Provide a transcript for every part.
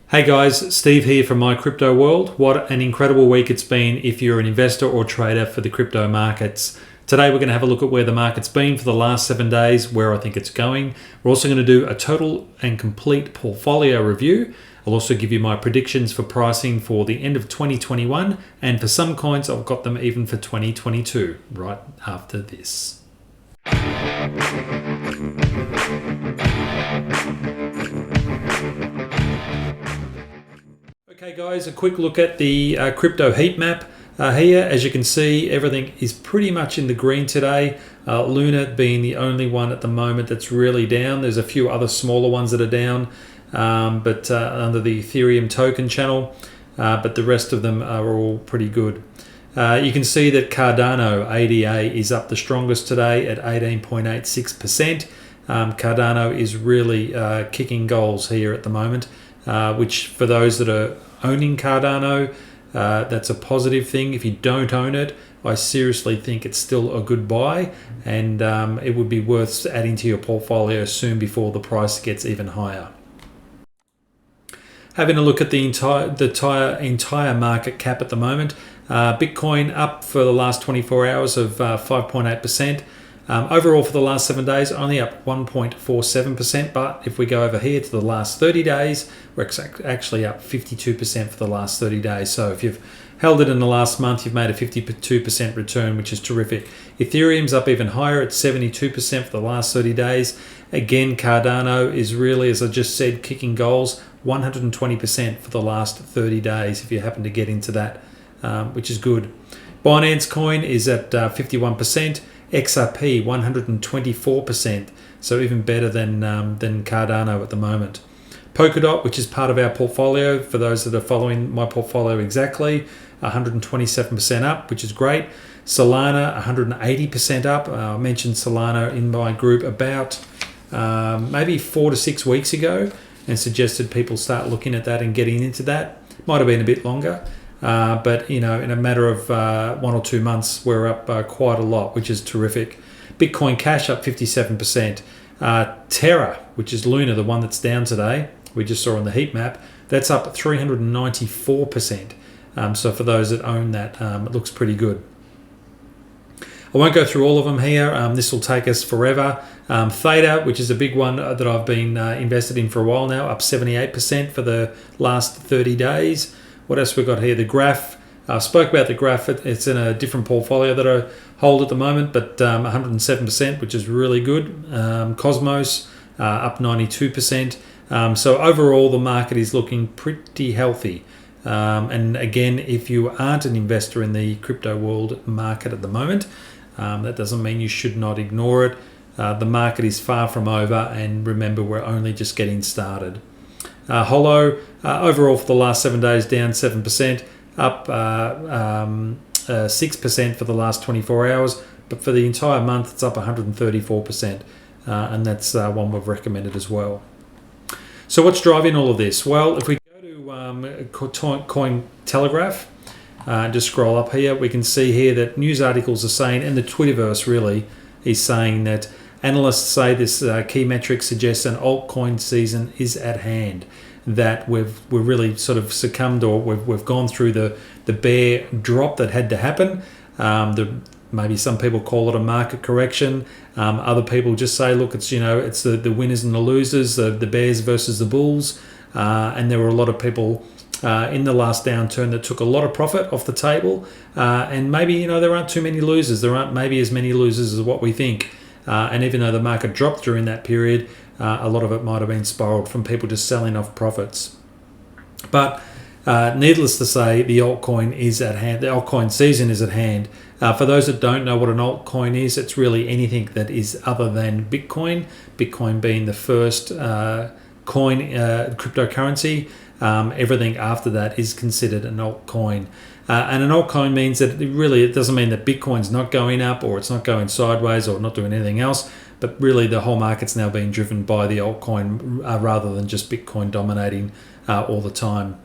Hey guys, Steve here from My Crypto World. What an incredible week it's been if you're an investor or trader for the crypto markets. Today we're going to have a look at where the market's been for the last 7 days, where I think it's going. We're also going to do a total and complete portfolio review. I'll also give you my predictions for pricing for the end of 2021, and for some coins I've got them even for 2022 right after this. Okay guys, a quick look at the crypto heat map here. As you can see, everything is pretty much in the green today. Luna being the only one at the moment that's really down. There's a few other smaller ones that are down, but under the Ethereum token channel, but the rest of them are all pretty good. You can see that Cardano ADA is up the strongest today at 18.86%. Cardano is really kicking goals here at the moment, which for those that are owning Cardano, that's a positive thing. If you don't own it, I seriously think it's still a good buy, and it would be worth adding to your portfolio soon before the price gets even higher. Having a look at the entire market cap at the moment, Bitcoin up for the last 24 hours of 5.8%. Overall for the last 7 days, only up 1.47%, but if we go over here to the last 30 days, we're actually up 52% for the last 30 days. So if you've held it in the last month, you've made a 52% return, which is terrific. Ethereum's up even higher at 72% for the last 30 days. Again, Cardano is really, as I just said, kicking goals, 120% for the last 30 days, if you happen to get into that, which is good. Binance Coin is at 51%. XRP 124%, so even better than Cardano at the moment. Polkadot, which is part of our portfolio, for those that are following my portfolio exactly, 127% up, which is great. Solana 180% up. I mentioned Solana in my group about maybe 4 to 6 weeks ago and suggested people start looking at that and getting into that. Might have been a bit longer. But in a matter of 1 or 2 months, we're up quite a lot, which is terrific. Bitcoin Cash up 57%. Terra, which is Luna, the one that's down today, we just saw on the heat map, that's up 394%. So for those that own that, it looks pretty good. I won't go through all of them here. This will take us forever. Theta, which is a big one that I've been invested in for a while now, up 78% for the last 30 days. What else we got here? The graph. I spoke about the graph. It's in a different portfolio that I hold at the moment, but 107%, which is really good. Cosmos up 92%. So overall, the market is looking pretty healthy. And again, if you aren't an investor in the crypto world market at the moment, that doesn't mean you should not ignore it. The market is far from over, and remember, we're only just getting started. Holo, overall for the last 7 days, down 7%, up 6% for the last 24 hours, but for the entire month it's up 134%, and that's one we've recommended as well. So what's driving all of this? Well, if we go to Cointelegraph, just scroll up here, we can see here that news articles are saying, and the Twitterverse really is saying, that analysts say this key metric suggests an altcoin season is at hand, that we've really sort of succumbed, or we've gone through the bear drop that had to happen. Maybe some people call it a market correction. Other people just say, look, it's it's the winners and the losers, the bears versus the bulls. And there were a lot of people in the last downturn that took a lot of profit off the table. And maybe there aren't too many losers. There aren't maybe as many losers as what we think. And even though the market dropped during that period, a lot of it might have been spiraled from people just selling off profits. But needless to say, the altcoin is at hand. The altcoin season is at hand. For those that don't know what an altcoin is, it's really anything that is other than Bitcoin. Bitcoin being the first cryptocurrency. Everything after that is considered an altcoin. And an altcoin means that it doesn't mean that Bitcoin's not going up, or it's not going sideways, or not doing anything else, but really the whole market's now being driven by the altcoin rather than just Bitcoin dominating all the time.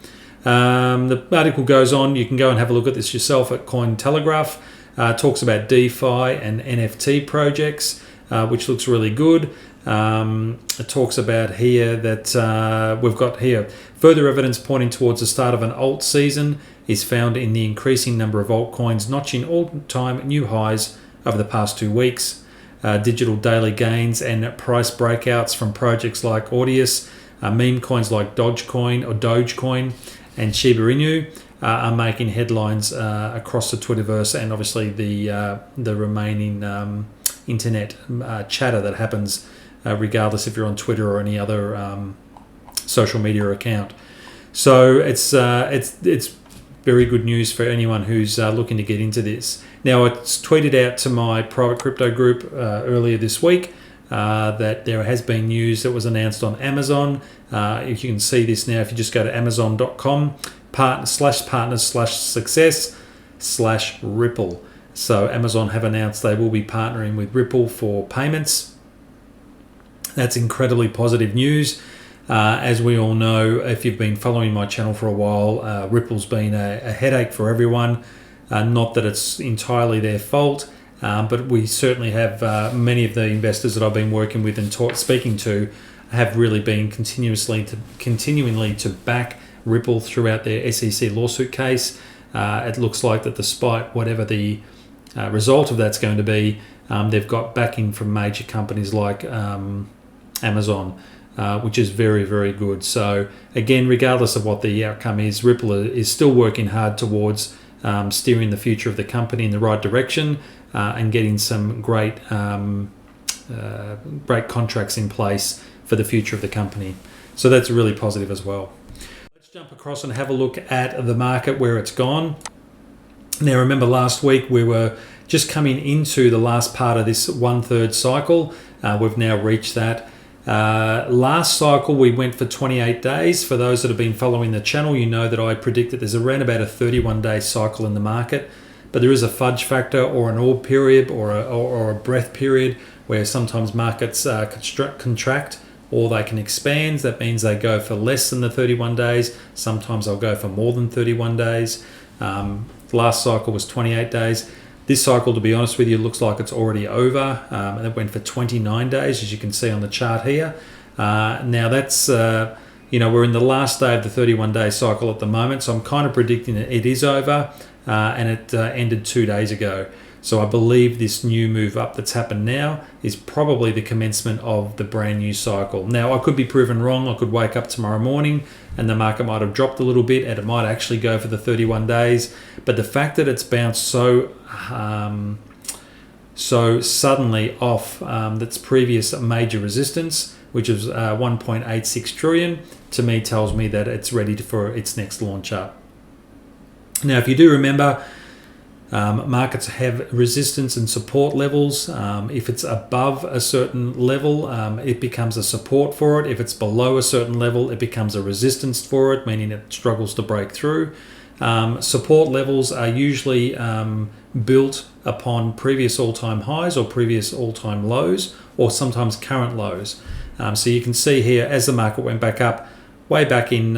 The article goes on. You can go and have a look at this yourself at Cointelegraph. Talks about DeFi and NFT projects, which looks really good. It talks about here that we've got here further evidence pointing towards the start of an alt season is found in the increasing number of altcoins notching all-time new highs over the past 2 weeks. Digital daily gains and price breakouts from projects like Audius, meme coins like Dogecoin and Shiba Inu are making headlines across the Twitterverse and obviously the remaining internet chatter that happens regardless if you're on Twitter or any other social media account. So it's very good news for anyone who's looking to get into this. Now, it's tweeted out to my private crypto group earlier this week that there has been news that was announced on Amazon. If you can see this now, if you just go to amazon.com/partners/success/Ripple. So Amazon have announced they will be partnering with Ripple for payments. That's incredibly positive news. As we all know, if you've been following my channel for a while, Ripple's been a headache for everyone. Not that it's entirely their fault, but we certainly have many of the investors that I've been working with and speaking to have really been continuingly to back Ripple throughout their SEC lawsuit case. It looks like that despite whatever the result of that's going to be, they've got backing from major companies like Amazon, which is very, very good. So again, regardless of what the outcome is, Ripple is still working hard towards steering the future of the company in the right direction and getting some great contracts in place for the future of the company. So that's really positive as well. Let's jump across and have a look at the market, where it's gone. Now, remember last week we were just coming into the last part of this 1/3 cycle. We've now reached that. Last cycle we went for 28 days. For those that have been following the channel, you know that I predict that there's around about a 31-day cycle in the market, but there is a fudge factor or an orb period or a breath period where sometimes markets contract or they can expand. That means they go for less than the 31 days. Sometimes they'll go for more than 31 days. Last cycle was 28 days. This cycle, to be honest with you, looks like it's already over, and it went for 29 days, as you can see on the chart here. Now that's, we're in the last day of the 31-day cycle at the moment, so I'm kind of predicting that it is over, and it ended 2 days ago. So I believe this new move up that's happened now is probably the commencement of the brand new cycle. Now, I could be proven wrong. I could wake up tomorrow morning and the market might have dropped a little bit and it might actually go for the 31 days. But the fact that it's bounced so suddenly off that's previous major resistance, which is 1.86 trillion, to me tells me that it's ready for its next launch up. Now, if you do remember, markets have resistance and support levels. If it's above a certain level, it becomes a support for it. If it's below a certain level, it becomes a resistance for it, meaning it struggles to break through. Support levels are usually built upon previous all-time highs or previous all-time lows, or sometimes current lows. So you can see here, as the market went back up, way back in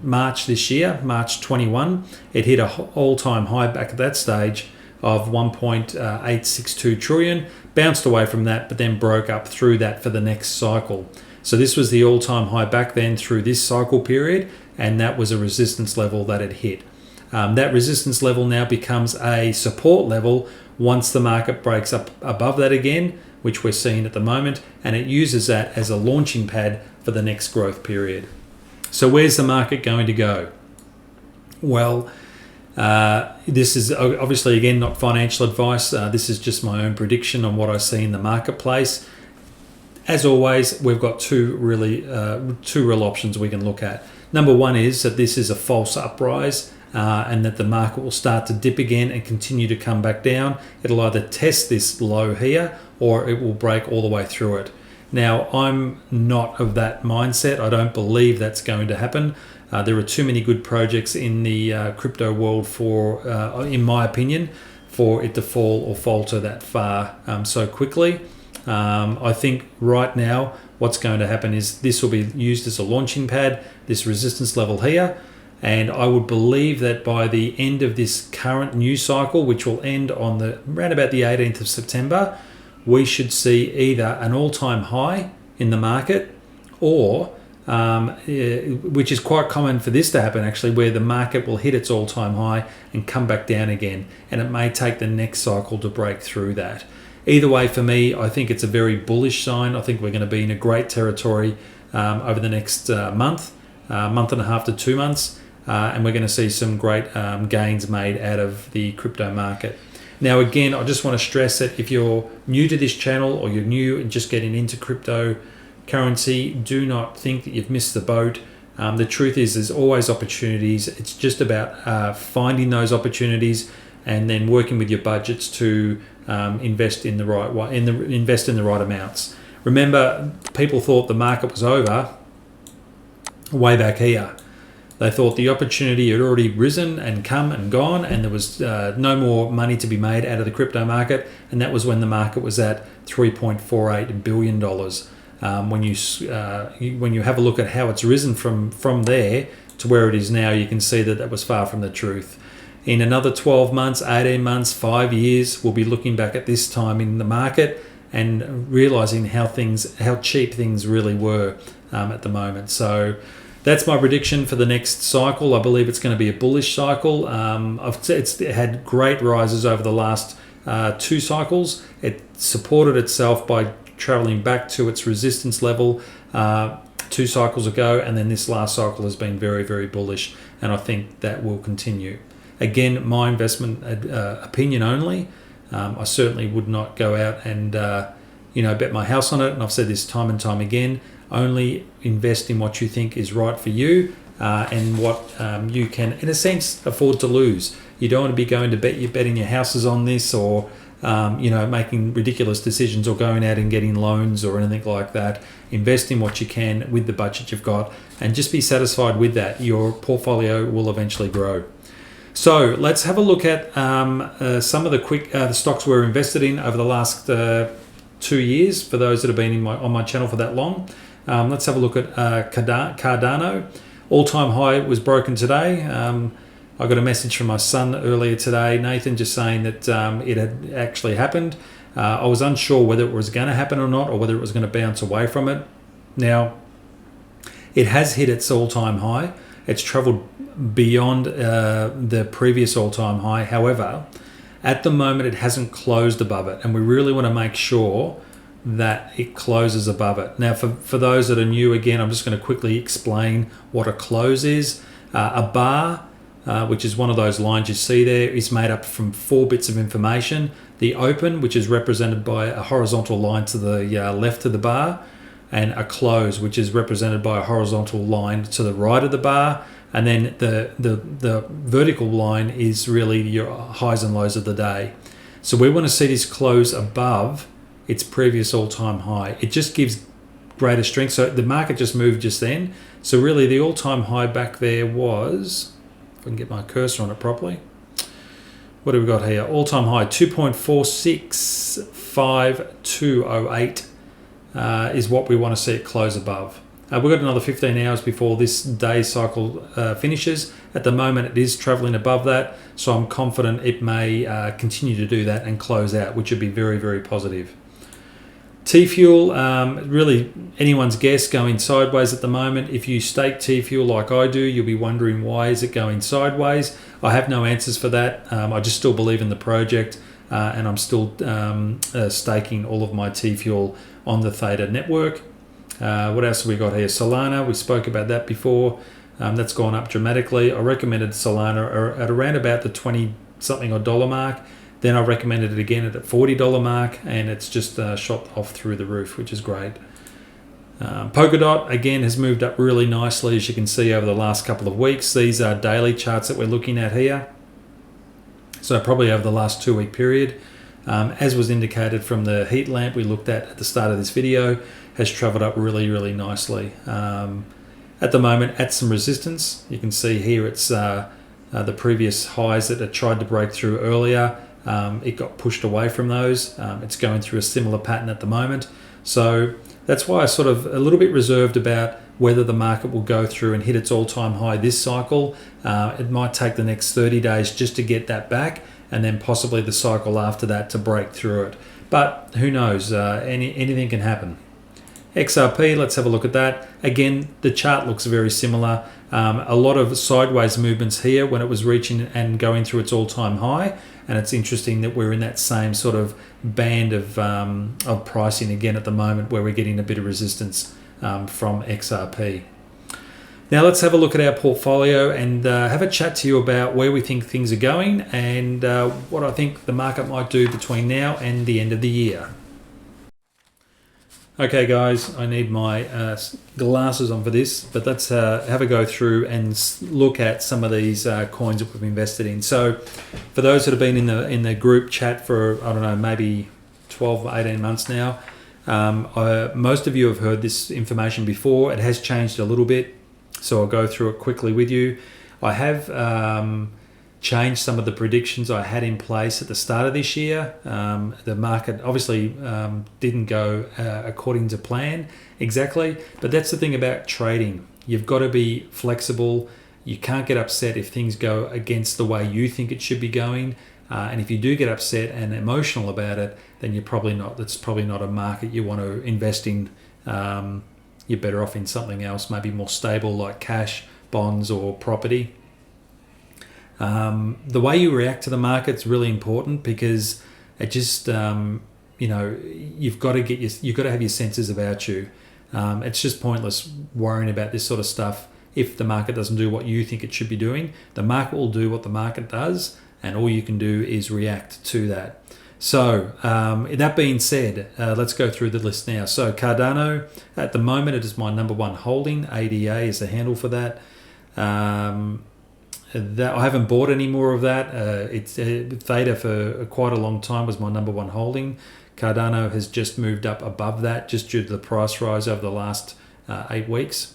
March this year, March 21, it hit an all-time high back at that stage of 1.862 trillion, bounced away from that, but then broke up through that for the next cycle. So this was the all-time high back then through this cycle period, and that was a resistance level that it hit. That resistance level now becomes a support level once the market breaks up above that again, which we're seeing at the moment, and it uses that as a launching pad for the next growth period. So where's the market going to go? Well, this is obviously, again, not financial advice. This is just my own prediction on what I see in the marketplace. As always, we've got two real options we can look at. Number one is that this is a false uprise and that the market will start to dip again and continue to come back down. It'll either test this low here or it will break all the way through it. Now, I'm not of that mindset. I don't believe that's going to happen. There are too many good projects in the crypto world for, in my opinion, for it to fall or falter that far so quickly. I think right now what's going to happen is this will be used as a launching pad, this resistance level here, and I would believe that by the end of this current new cycle, which will end on around about the 18th of September, we should see either an all-time high in the market, or which is quite common for this to happen actually, where the market will hit its all-time high and come back down again, and it may take the next cycle to break through that. Either way, for me, I think it's a very bullish sign. I think we're going to be in a great territory over the next month and a half to 2 months, and we're going to see some great gains made out of the crypto market. Now, again, I just want to stress that if you're new to this channel, or you're new and just getting into cryptocurrency, do not think that you've missed the boat. The truth is, there's always opportunities. It's just about finding those opportunities and then working with your budgets to invest in the right way, invest in the right amounts. Remember, people thought the market was over way back here. They thought the opportunity had already risen and come and gone, and there was no more money to be made out of the crypto market. And that was when the market was at $3.48 billion. When you have a look at how it's risen from there to where it is now, you can see that was far from the truth. In another 12 months, 18 months, 5 years, we'll be looking back at this time in the market and realizing how cheap things really were at the moment. So that's my prediction for the next cycle. I believe it's going to be a bullish cycle. It's had great rises over the last 2 cycles. It supported itself by traveling back to its resistance level 2 cycles ago, and then this last cycle has been very, very bullish, and I think that will continue. Again, my investment opinion only. I certainly would not go out and bet my house on it, and I've said this time and time again. Only invest in what you think is right for you and what you can, in a sense, afford to lose. You don't want to be going to betting your houses on this, or making ridiculous decisions, or going out and getting loans or anything like that. Invest in what you can with the budget you've got, and just be satisfied with that. Your portfolio will eventually grow. So let's have a look at some of the stocks we're invested in over the last 2 years. For those that have been on my channel for that long, let's have a look at Cardano. All-time high was broken today. I got a message from my son earlier today, Nathan, just saying that it had actually happened. I was unsure whether it was going to happen or not, or whether it was going to bounce away from it. Now, it has hit its all-time high. It's traveled beyond the previous all-time high. However, at the moment, it hasn't closed above it, and we really want to make sure that it closes above it. Now, for those that are new, again, I'm just going to quickly explain what a close is. A bar, which is one of those lines you see there, is made up from 4 bits of information. The open, which is represented by a horizontal line to the left of the bar, and a close, which is represented by a horizontal line to the right of the bar. And then the vertical line is really your highs and lows of the day. So we want to see this close above its previous all-time high. It just gives greater strength. So the market just moved just then. So really the all-time high back there was, if I can get my cursor on it properly, what have we got here? All-time high 2.465208 is what we want to see it close above. We've got another 15 hours before this day cycle finishes. At the moment, it is traveling above that, so I'm confident it may continue to do that and close out, which would be very, very positive. Tfuel, really anyone's guess, going sideways at the moment. If you stake Tfuel like I do, you'll be wondering, why is it going sideways? I have no answers for that. I just still believe in the project, and I'm still staking all of my Tfuel on the Theta network. What else have we got here? Solana, we spoke about that before. That's gone up dramatically. I recommended Solana at around about the 20 something odd dollar mark. Then I recommended it again at the $40 mark, and it's just shot off through the roof, which is great. Polkadot, again, has moved up really nicely, as you can see, over the last couple of weeks. These are daily charts that we're looking at here. So probably over the last 2-week period. As was indicated from the heat lamp we looked at the start of this video, has traveled up really, really nicely. At the moment, at some resistance. You can see here it's the previous highs that it tried to break through earlier. It got pushed away from those. It's going through a similar pattern at the moment. So that's why I'm sort of a little bit reserved about whether the market will go through and hit its all-time high this cycle. It might take the next 30 days just to get that back, and then possibly the cycle after that to break through it. but who knows? Anything can happen. XRP, let's have a look at that. Again, the chart looks very similar. A lot of sideways movements here when it was reaching and going through its all-time high. And it's interesting that we're in that same sort of band of pricing again at the moment, where we're getting a bit of resistance from XRP. Now let's have a look at our portfolio and have a chat to you about where we think things are going and what I think the market might do between now and the end of the year. Okay guys, I need my glasses on for this, but let's have a go through and look at some of these coins that we've invested in. So for those that have been in the group chat for, I don't know, maybe 12 or 18 months now, most of you have heard this information before. It has changed a little bit, so I'll go through it quickly with you. I have changed some of the predictions I had in place at the start of this year. The market obviously didn't go according to plan exactly, but that's the thing about trading. You've got to be flexible. You can't get upset if things go against the way you think it should be going. And if you do get upset and emotional about it, then you're probably not. That's probably not a market you want to invest in. You're better off in something else, maybe more stable like cash, bonds, or property. The way you react to the market is really important, because it just you've got to have your senses about you. It's just pointless worrying about this sort of stuff if the market doesn't do what you think it should be doing. The market will do what the market does, and all you can do is react to that. So that being said, let's go through the list now. So Cardano, at the moment, it is my number one holding. ADA is the handle for that. That I haven't bought any more of that. It's Theta for quite a long time was my number one holding. Cardano has just moved up above that just due to the price rise over the last 8 weeks.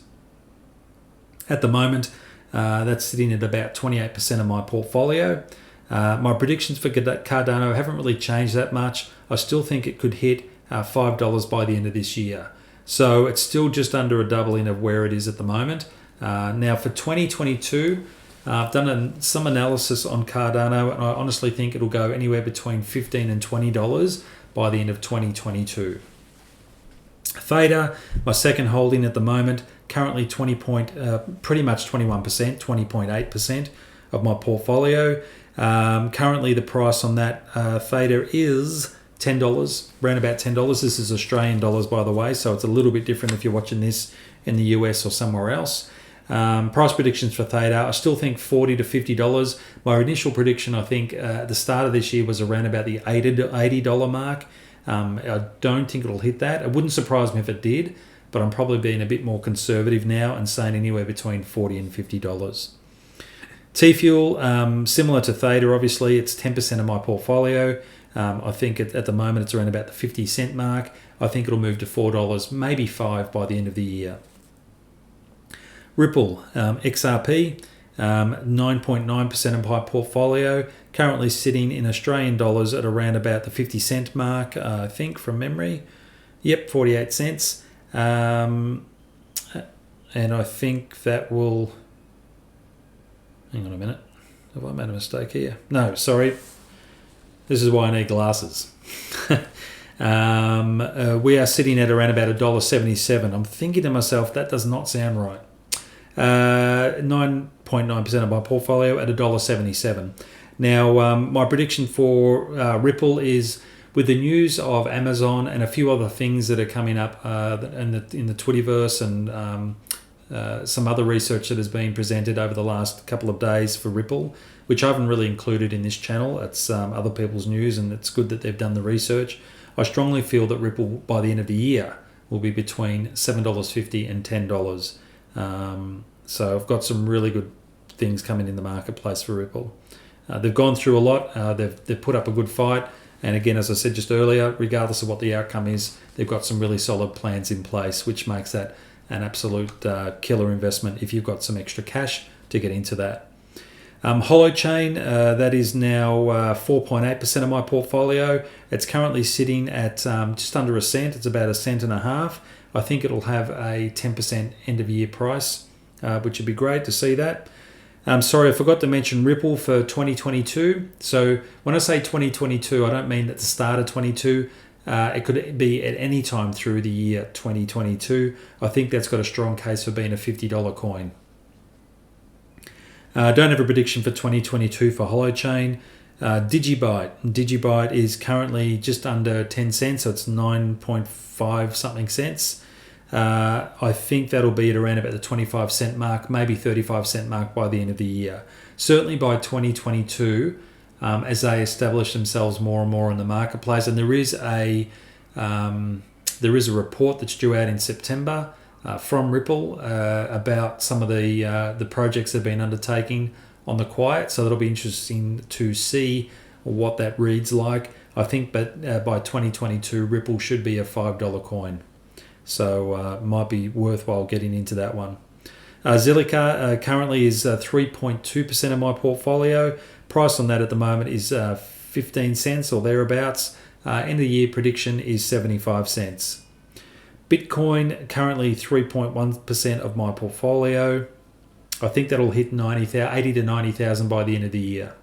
At the moment, that's sitting at about 28% of my portfolio. My predictions for Cardano haven't really changed that much. I still think it could hit $5 by the end of this year. So it's still just under a doubling of where it is at the moment. Now for 2022, I've done some analysis on Cardano, and I honestly think it'll go anywhere between $15 and $20 by the end of 2022. Theta, my second holding at the moment, currently pretty much 21%, 20.8% of my portfolio. Currently the price on that Theta is $10, around about $10. This is Australian dollars, by the way, so it's a little bit different if you're watching this in the US or somewhere else. Price predictions for Theta, I still think $40 to $50. My initial prediction, I think, at the start of this year was around about the $80 mark. I don't think it'll hit that. It wouldn't surprise me if it did, but I'm probably being a bit more conservative now and saying anywhere between $40 and $50. Tfuel, similar to Theta, obviously, it's 10% of my portfolio. I think at the moment it's around about the 50-cent mark. I think it'll move to $4, maybe $5 by the end of the year. Ripple, XRP, 9.9% of my portfolio, currently sitting in Australian dollars at around about the 50-cent mark, I think, from memory. Yep, 48 cents. And I think that will... Hang on a minute. Have I made a mistake here? No, sorry. This is why I need glasses. We are sitting at around about $1.77. I'm thinking to myself, that does not sound right. 9.9% of my portfolio at $1.77. Now, my prediction for Ripple is, with the news of Amazon and a few other things that are coming up in the Twitterverse and some other research that has been presented over the last couple of days for Ripple, which I haven't really included in this channel. It's other people's news, and it's good that they've done the research. I strongly feel that Ripple, by the end of the year, will be between $7.50 and $10. So I've got some really good things coming in the marketplace for Ripple. They've gone through a lot. They've put up a good fight. And again, as I said just earlier, regardless of what the outcome is, they've got some really solid plans in place, which makes that an absolute killer investment if you've got some extra cash to get into that. Holochain, that is now 4.8% of my portfolio. It's currently sitting at just under a cent. It's about 1.5 cents. I think it'll have a 10% end of year price, which would be great to see that. Sorry, I forgot to mention Ripple for 2022. So when I say 2022, I don't mean at the start of 22. It could be at any time through the year 2022. I think that's got a strong case for being a $50 coin. Don't have a prediction for 2022 for Holochain. Digibyte is currently just under 10 cents, so it's 9.5 something cents. I think that'll be at around about the 25 cent mark, maybe 35 cent mark by the end of the year. Certainly by 2022, as they establish themselves more and more in the marketplace. And there is a report that's due out in September from Ripple about some of the projects they've been undertaking on the quiet. So that'll be interesting to see what that reads like. I think, but by 2022, Ripple should be a $5 coin. So might be worthwhile getting into that one. Zilliqa currently is 3.2% of my portfolio. Price on that at the moment is 15 cents or thereabouts. End of the year prediction is 75 cents. Bitcoin currently 3.1% of my portfolio. I think that'll hit 80 to 90,000 by the end of the year.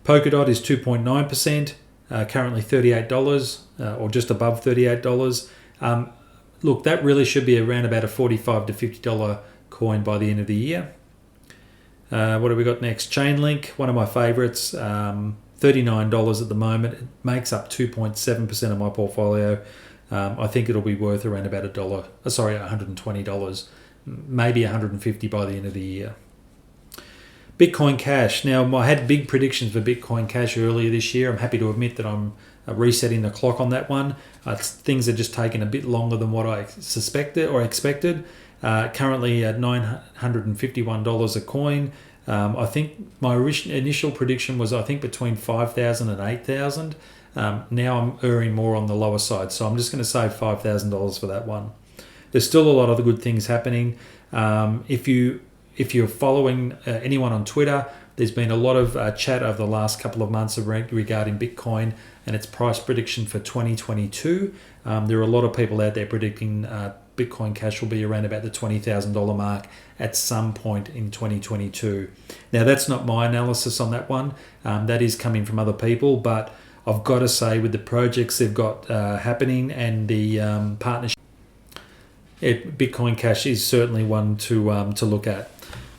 Polkadot is 2.9%. Currently $38 or just above $38. Look, that really should be around about a $45 to $50 coin by the end of the year. What have we got next? Chainlink, one of my favorites, $39 at the moment. It makes up 2.7% of my portfolio. I think it'll be worth around about $120, maybe $150 by the end of the year. Bitcoin Cash. Now, I had big predictions for Bitcoin Cash earlier this year. I'm happy to admit that I'm resetting the clock on that one. Things are just taking a bit longer than what I suspected or expected. Currently at $951 a coin. I think my initial prediction was between 5,000 and 8,000. Now I'm erring more on the lower side, so I'm just going to say $5,000 for that one. There's still a lot of good things happening. If you're following anyone on Twitter, there's been a lot of chat over the last couple of months regarding Bitcoin and its price prediction for 2022. There are a lot of people out there predicting Bitcoin Cash will be around about the $20,000 mark at some point in 2022. Now, that's not my analysis on that one. That is coming from other people, but I've got to say, with the projects they've got happening and the partnership, Bitcoin Cash is certainly one to look at.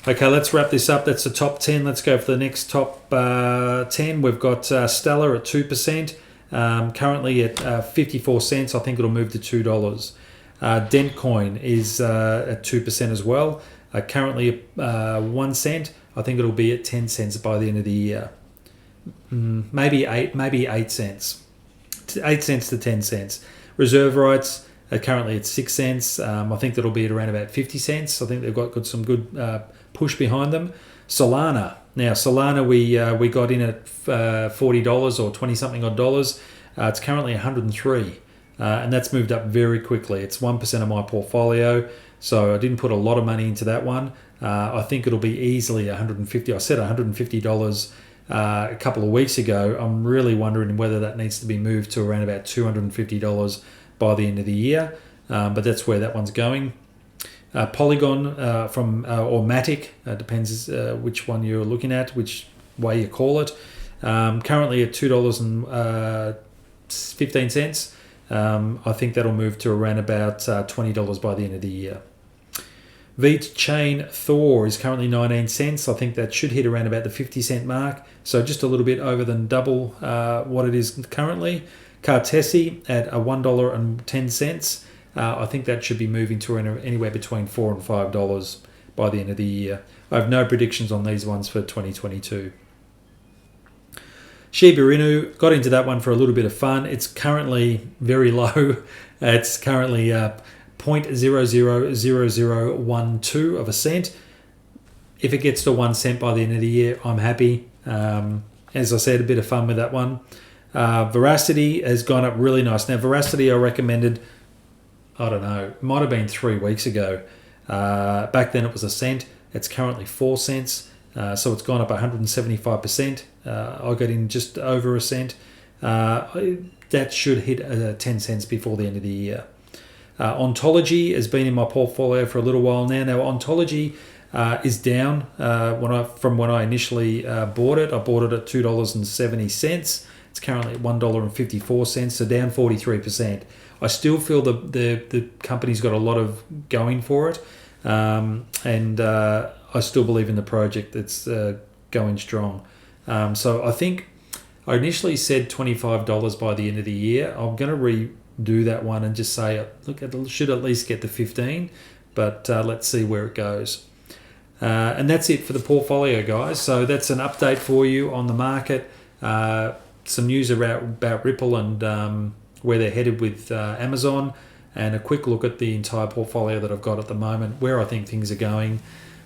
Okay, let's wrap this up. That's the top 10. Let's go for the next top 10. We've got Stellar at 2%, currently at 54 cents. I think it'll move to $2. Dentcoin is at 2% as well, currently 1 cent. I think it'll be at 10 cents by the end of the year. Maybe 8 cents. 8 cents to 10 cents. Reserve rights are currently at 6 cents. I think that'll be at around about 50 cents. I think they've got some good push behind them. Solana. Now, Solana, we got in at $40 or 20 something odd dollars. It's currently 103, and that's moved up very quickly. It's 1% of my portfolio, so I didn't put a lot of money into that one. I think it'll be easily 150. I said $150 a couple of weeks ago. I'm really wondering whether that needs to be moved to around about $250 by the end of the year, but that's where that one's going. Polygon or Matic, depends which one you're looking at, which way you call it. Currently at $2.15. I think that'll move to around about $20 by the end of the year. VeChain Thor is currently 19 cents. I think that should hit around about the 50 cent mark, so just a little bit over than double what it is currently. Cartesi at $1.10. I think that should be moving to anywhere between $4 and $5 by the end of the year. I have no predictions on these ones for 2022. Shiba Inu, got into that one for a little bit of fun. It's currently very low. It's currently 0.000012 of a cent. If it gets to 1 cent by the end of the year, I'm happy. As I said, a bit of fun with that one. Veracity has gone up really nice. Now, Veracity I recommended, I don't know, it might have been 3 weeks ago. Back then it was 1 cent. It's currently 4 cents. So it's gone up 175%. I got in just over 1 cent. That should hit 10 cents before the end of the year. Ontology has been in my portfolio for a little while now. Now, Ontology is down from when I initially bought it. I bought it at $2.70. It's It's currently at $1.54, so down 43%. I still feel the company's got a lot of going for it, and I still believe in the project that's going strong. So I think I initially said $25 by the end of the year. I'm going to redo that one and just say, look, it should at least get to 15, but let's see where it goes. And that's it for the portfolio, guys. So that's an update for you on the market. Some news about Ripple and where they're headed with Amazon, and a quick look at the entire portfolio that I've got at the moment, where I think things are going.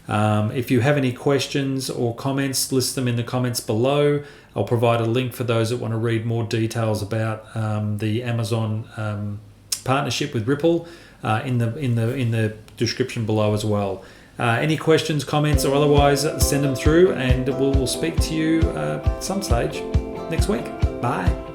If you have any questions or comments, list them in the comments below. I'll provide a link for those that want to read more details about the Amazon partnership with Ripple in the description below as well. Any questions, comments, or otherwise, send them through, and we'll speak to you some stage next week. Bye.